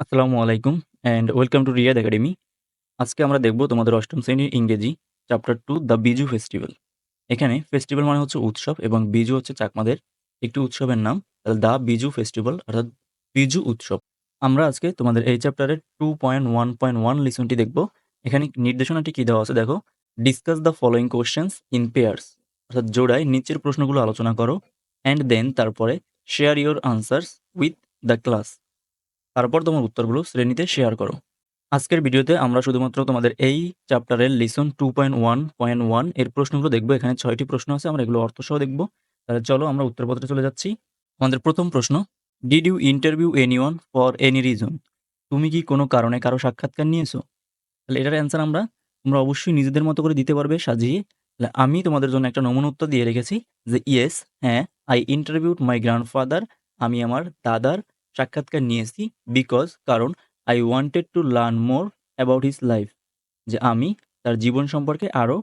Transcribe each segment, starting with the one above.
আসসালামু আলাইকুম and welcome to Riyad academy. আজকে আমরা দেখব তোমাদের ৮ম শ্রেণীর ইংরেজি চ্যাপ্টার 2 দ্য বিজু ফেস্টিভ্যাল। এখানে ফেস্টিভ্যাল মানে হচ্ছে উৎসব এবং বিজু হচ্ছে চাকমাদের একটি উৎসবের নাম। তাহলে দ্য বিজু ফেস্টিভ্যাল অর্থাৎ বিজু উৎসব। আমরা আজকে তোমাদের এই চ্যাপ্টারের 2.1.1 লিসনটি দেখব। এখানে নির্দেশনাটি কি দেওয়া আছে দেখো। Discuss the following questions in pairs অর্থাৎ জোড়ায় নিচের প্রশ্নগুলো আলোচনা করো অ্যান্ড দেন তারপরে share your answers with the class. তারপর তোমার উত্তরগুলো শ্রেণীতে শেয়ার করো। আজকের ভিডিওতে আমরা শুধুমাত্র তোমাদের এই চ্যাপ্টারের লিসন 2.1.1 এর প্রশ্নগুলো দেখব। এখানে ৬টি প্রশ্ন আছে, আমরা এগুলো অর্থসহ দেখব। তাহলে চলো আমরা উত্তরপত্রে চলে যাচ্ছি। আমাদের প্রথম প্রশ্ন, did you interview anyone for any reason? তুমি কি কোনো কারণে কারো সাক্ষাৎকার নিয়েছো? তাহলে এটার অ্যান্সার তোমরা অবশ্যই নিজেদের মতো করে দিতে পারবে সাজিয়ে। তাহলে আমি তোমাদের জন্য একটা নমুনা উত্তর দিয়ে রেখেছি যে ইয়েস, হ্যাঁ, আই ইন্টারভিউড মাই গ্র্যান্ডফাদার। আমি আমার দাদার সাক্ষাৎকার নিয়েছি বিকজ কারণ I wanted to learn more about his life, যে আমি তার জীবন সম্পর্কে আরও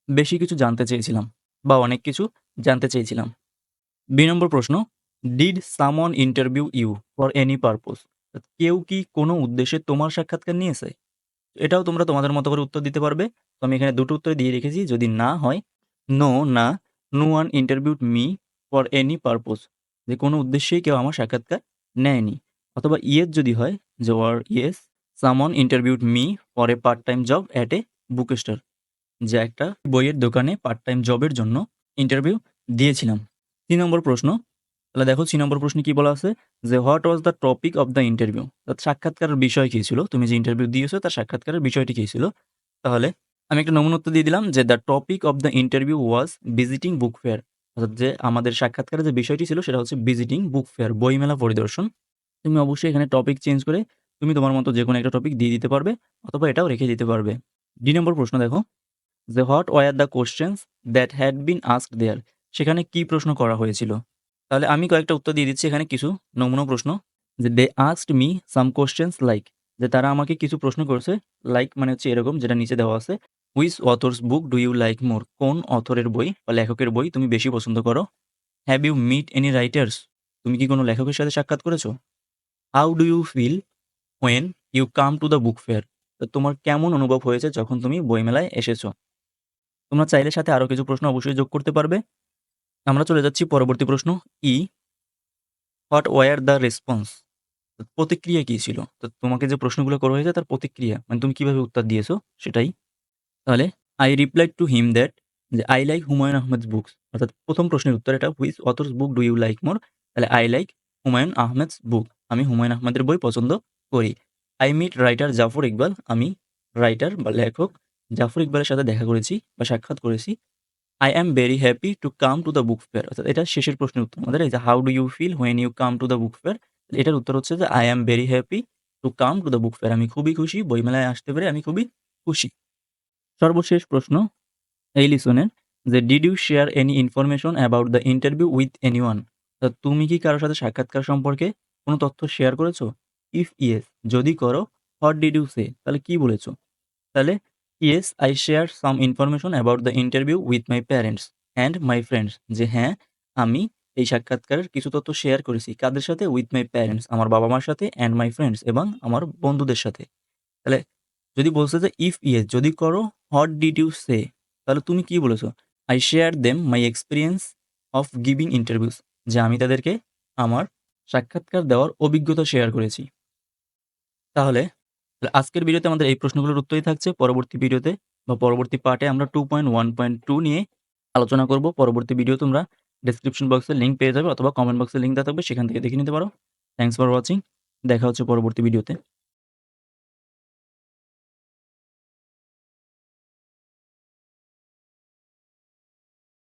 বেশি কিছু জানতে চেয়েছিলাম বা অনেক কিছু জানতে চেয়েছিলাম। ২ নম্বর প্রশ্ন, did someone interview you for any purpose? কেউ কি কোনো উদ্দেশ্যে তোমার সাক্ষাৎকার নিয়েছে? এটাও তোমরা তোমাদের মতো করে উত্তর দিতে পারবে। তো আমি এখানে ২ টো উত্তর দিয়ে রেখেছি। যদি না হয়, নো, না, no one interviewed me for any purpose, যে কোনো উদ্দেশ্যেই কেউ আমার সাক্ষাৎকার নেয়নি। অথবা ইয়েস যদি হয়, যে ওয়ার yes, someone interviewed me for a part time job at a book store, যে একটা বইয়ের দোকানে পার্ট টাইম জবের জন্য ইন্টারভিউ দিয়েছিলাম। ৩ নম্বর প্রশ্ন, তাহলে দেখো ৩ নম্বর প্রশ্নে কি বলা আছে যে what was the topic of the interview? অর্থাৎ সাক্ষাৎকারের বিষয় কী ছিল? তুমি যে ইন্টারভিউ দিয়েছো তার সাক্ষাৎকারের বিষয়টি কী ছিল? তাহলে আমি একটা নমুনা উত্তর দিয়ে দিলাম যে the topic of the interview was visiting book fair. অর্থাৎ যে আমাদের সাক্ষাৎকারের যে বিষয়টি ছিল সেটা হচ্ছে ভিজিটিং বুক ফেয়ার, বইমেলা পরিদর্শন। তুমি অবশ্যই এখানে টপিক চেঞ্জ করে তুমি তোমার মতো যেকোনো একটা টপিক দিয়ে দিতে পারবে অথবা এটাও রেখে দিতে পারবে। ২ নম্বর প্রশ্ন দেখো যে what were the questions that had been asked there? সেখানে কি প্রশ্ন করা হয়েছিল? তাহলে আমি কয়েকটা উত্তর দিয়ে দিচ্ছি এখানে কিছু নমুনা প্রশ্ন। যে they asked me some questions like, যে তারা আমাকে কিছু প্রশ্ন করেছে। লাইক মানে হচ্ছে এরকম, যেটা নিচে দেওয়া আছে। Which author's book do you like more? কোন অথরের বই বা লেখকের বই তুমি বেশি পছন্দ করো? Have you meet any writers? তুমি কি কোনো লেখকের সাথে সাক্ষাৎ করেছো? How do you feel when you come to the book fair? তো তোমার কেমন অনুভব হয়েছে যখন তুমি বইমেলায় এসেছো? তোমরা চাইলে সাথে আরো কিছু প্রশ্ন অবশ্যই যোগ করতে পারবে। আমরা চলে যাচ্ছি পরবর্তী প্রশ্ন। ই, হোয়াট ওয়ার দ্য রেসপন্স? প্রতিক্রিয়া কি ছিল? তো তোমাকে যে প্রশ্নগুলো করা হয়েছে তার প্রতিক্রিয়া মানে তুমি কিভাবে উত্তর দিয়েছো সেটাই। তাহলে I replied to him that, যে I like Humayun Ahmed's books. অর্থাৎ প্রথম প্রশ্নের উত্তর এটা, which author's book do you like more? তাহলে I like Humayun Ahmed's book, আমি হুমায়ূন আহমেদের বই পছন্দ করি। I meet writer Zafar Iqbal, আমি রাইটার বা লেখক জাফর ইকবালের সাথে দেখা করেছি বা সাক্ষাৎ করেছি। I am very happy to come to the book fair, অর্থাৎ এটা শেষের প্রশ্নের উত্তর আমাদের। এই যে how do you feel when you come to the book fair, এটার উত্তর হচ্ছে যে I am very happy to come to the book fair, আমি খুবই খুশি বইমেলায় আসতে পেরে, আমি খুবই খুশি। সর্বশেষ প্রশ্ন এই লিসনের, যে did you share any information about the interview with anyone? তুমি কি কারোর সাথে সাক্ষাৎকার সম্পর্কে কোনো তথ্য শেয়ার করেছো? ইফ ইয়েস, যদি করো, হোয়াট ডিড ইউ সে? তাহলে কি বলেছো? তাহলে yes, I share some information about the interview with my parents and my friends, যে হ্যাঁ, আমি এই সাক্ষাৎকারের কিছু তথ্য শেয়ার করেছি। কাদের সাথে? উইথ মাই প্যারেন্টস, আমার বাবা-মার সাথে, অ্যান্ড মাই ফ্রেন্ডস, এবং আমার বন্ধুদের সাথে। তাহলে যদি বলছে যে ইফ ইয়েস, যদি করো, হোয়াট ডিড ইউ সে? তাহলে তুমি কি বলেছো? I share them my experience of giving interviews, যে আমি তাদেরকে আমার সাক্ষাৎকার দেওয়ার অভিজ্ঞতা শেয়ার করেছি। তাহলে আজকের ভিডিওতে আমাদের এই প্রশ্নগুলোর উত্তরই থাকছে। পরবর্তী ভিডিওতে বা পরবর্তী পার্টে আমরা 2.1.2 নিয়ে আলোচনা করব। পরবর্তী ভিডিও তোমরা ডেসক্রিপশন বক্সে লিঙ্ক পেয়ে যাবে অথবা কমেন্ট বক্সে লিঙ্ক দেওয়া থাকবে, সেখান থেকে দেখে নিতে পারো। Thanks for watching. দেখা হচ্ছে পরবর্তী ভিডিওতে।